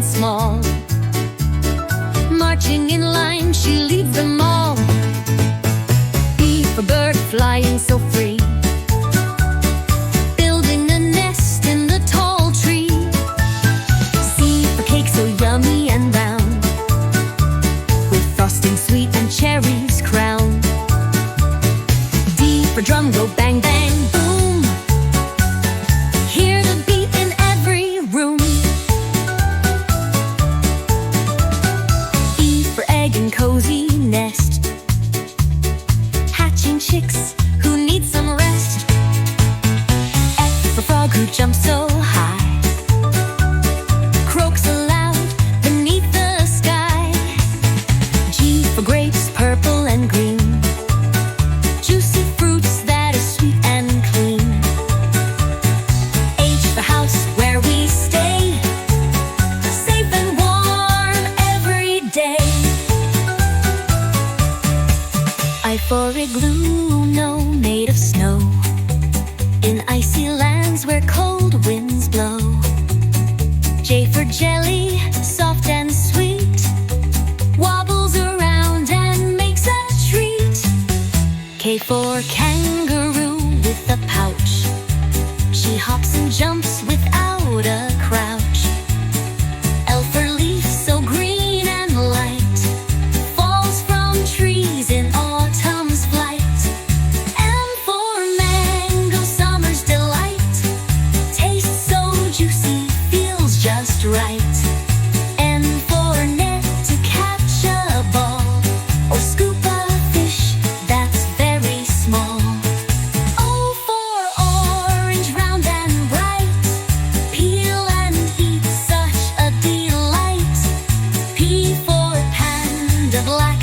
and small. Marching in line, she leads them all. B for bird, flying so free, building a nest in the tall tree. C for cake, so yummy and round, with frosting sweet and cherries crowned. D for drum, go bang bang boom, hear the beat in every room. E for egg and cozy nest, hatching chicks who need some rest. F for frog, who jumps so high, croaks aloud beneath the sky. G for grapes, purple and green, juicy fruits that are sweet and clean. H for house, where we stay, safe and warm every day. I for igloo, no, made of snow, in icy lands where cold winds blow. J for jelly, soft and sweet, wobbles around and makes a treat. K for kangaroo with a pouch, she hops and jumps without a crouch. L for leaf, so green and light, falls from trees in autumn's flight. M for mango, summer's delight, tastes so juicy, feels just right. N for net, to catch a ball or scoop a fish that's very small. O for orange, round and bright, peel and eat, such a delight. P for panda, black